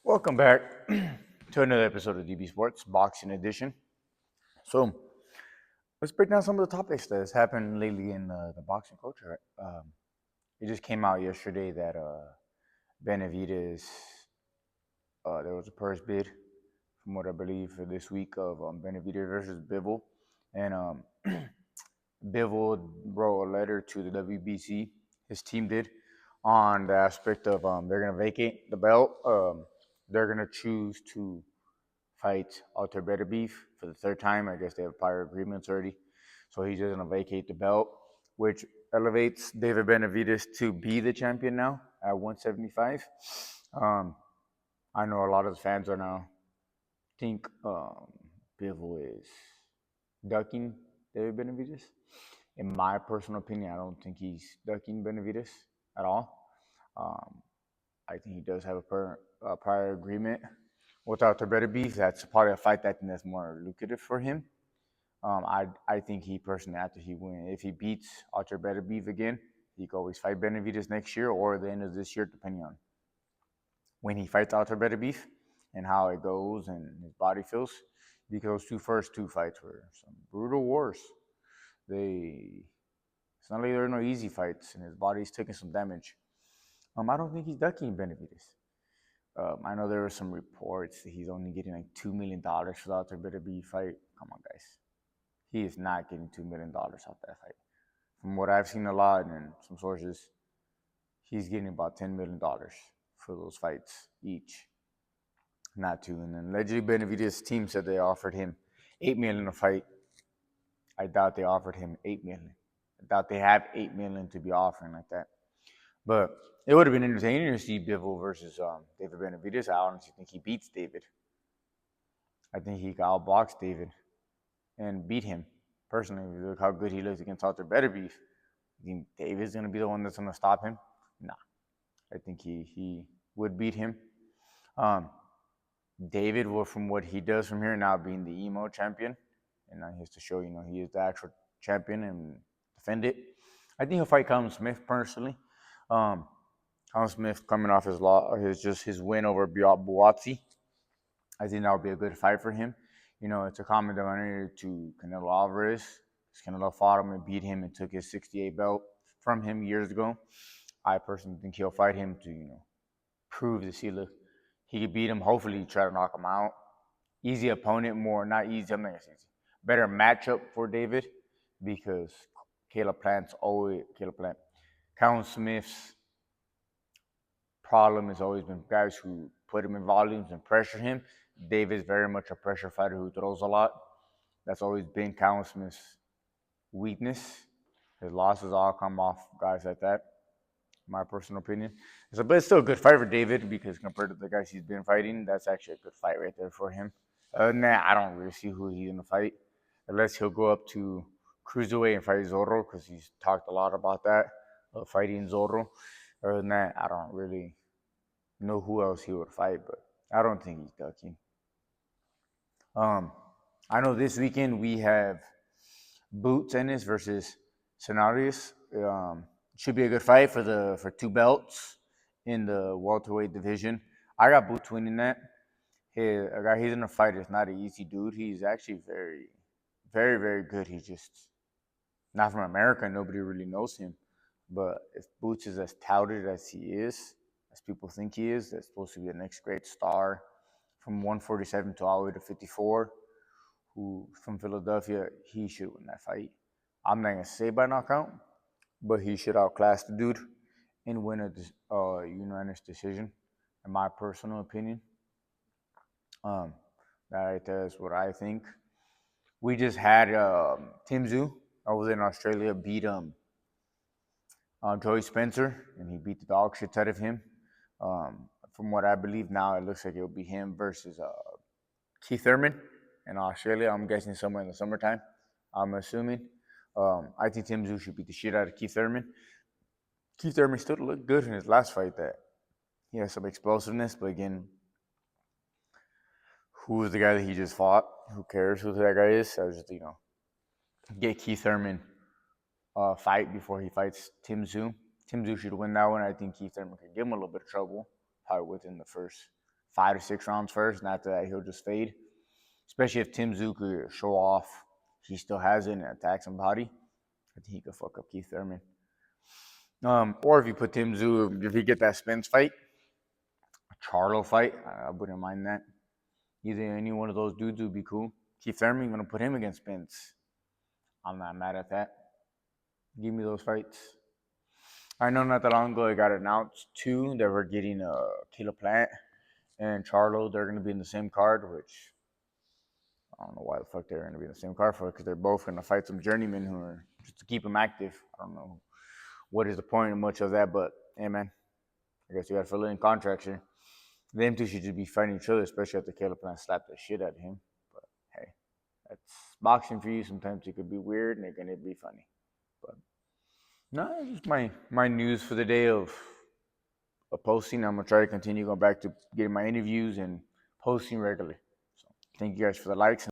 Welcome back to another episode of DB Sports Boxing Edition. So let's break down some of the topics that has happened lately in the boxing culture. It just came out yesterday that Benavidez, there was a purse bid, from what I believe, for this week of Benavidez versus Bivol, and Bivol wrote a letter to the WBC. His team did, on the aspect of they're going to vacate the belt. They're going to choose to fight Alter Better Beef for the third time. I guess they have prior agreements already. So he's just going to vacate the belt, which elevates David Benavidez to be the champion now at 175. I know a lot of the fans are now think Bivol is ducking David Benavidez. In my personal opinion, I don't think he's ducking Benavidez at all. I think he does have a prior agreement without the better beef. That's probably a fight that I think that's more lucrative for him. I think he personally, after he wins, if he beats Ultra Better Beef again, he could always fight Benavidez next year or the end of this year, depending on when he fights Ultra Better Beef and how it goes and his body feels. Because those first two fights were some brutal wars. It's not like there are no easy fights, and his body's taking some damage. I don't think he's ducking Benavidez. I know there were some reports that he's only getting like $2 million for the Ultra Better Beef fight. Come on, guys. He is not getting $2 million off that fight. From what I've seen a lot and some sources, he's getting about $10 million for those fights each. Not two. And then allegedly Benavidez' team said they offered him $8 million a fight. I doubt they offered him $8 million. I doubt they have $8 million to be offering like that. But it would have been entertaining to see Bivol versus David Benavidez. I honestly think he beats David. I think he can outbox David and beat him. Personally, look how good he looks against Alter Better Beef. You think David's going to be the one that's going to stop him? Nah. I think he would beat him. David will, from what he does from here, now being the emo champion. And now he has to show, he is the actual champion and defend it. I think he'll fight Callum Smith personally. Callum Smith coming off his win over Buatsi. I think that would be a good fight for him. It's a common denominator to Canelo Alvarez. Canelo fought him and beat him and took his 68 belt from him years ago. I personally think he'll fight him to, prove to see, look, he could beat him. Hopefully, try to knock him out. Easy opponent, not easy. I'm not gonna say easy. Better matchup for David because Callum Smith's problem has always been guys who put him in volumes and pressure him. David's very much a pressure fighter who throws a lot. That's always been Callum Smith's weakness. His losses all come off guys like that, in my personal opinion. But it's still a good fight for David because compared to the guys he's been fighting, that's actually a good fight right there for him. I don't really see who he's going to fight unless he'll go up to Cruiserweight and fight Zorro because he's talked a lot about that, fighting Zorro. Other than that, I don't really know who else he would fight, but I don't think he's ducking. I know this weekend we have Boots Ennis versus Cenarius. Should be a good fight for two belts in the welterweight division. I got Boots winning that. A guy he's in a fight is not an easy dude. He's actually very, very, very good. He's just not from America. Nobody really knows him. But if Boots is as touted as he is, as people think he is, that's supposed to be the next great star from 147 to all the way to 54, who from Philadelphia, he should win that fight. I'm not going to say by knockout, but he should outclass the dude and win a unanimous decision, in my personal opinion. That's what I think. We just had Tim Tszyu over in Australia beat Joey Spencer, and he beat the dog shit out of him. From what I believe now, it looks like it'll be him versus Keith Thurman in Australia. I'm guessing somewhere in the summertime. I'm assuming. I think Tim Tszyu should beat the shit out of Keith Thurman. Keith Thurman still looked good in his last fight. That he has some explosiveness, but again, who is the guy that he just fought? Who cares who that guy is? I just get Keith Thurman fight before he fights Tim Tszyu. Tim Tszyu should win that one. I think Keith Thurman could give him a little bit of trouble, probably within the first 5 to 6 rounds first, and after that he'll just fade. Especially if Tim Tszyu could show off he still has it and attack somebody, I think he could fuck up Keith Thurman. Or if you put Tim Tszyu, if he get that Spence fight, a Charlo fight, I wouldn't mind that. Either any one of those dudes would be cool. Keith Thurman, gonna put him against Spence. I'm not mad at that. Give me those fights. I know not that long ago it got announced too that we're getting Caleb Plant and Charlo. They're gonna be in the same card, which I don't know why the fuck they're gonna be in the same card for, because they're both gonna fight some journeymen who are just to keep them active. I don't know what is the point of much of that, but hey man, I guess you gotta fill in contracts here. Them two should just be fighting each other, especially after Caleb Plant slapped the shit out of him. But hey, that's boxing for you. Sometimes it could be weird and it can be funny. But no, it's just my news for the day of posting. I'm gonna try to continue going back to getting my interviews and posting regularly. So thank you guys for the likes.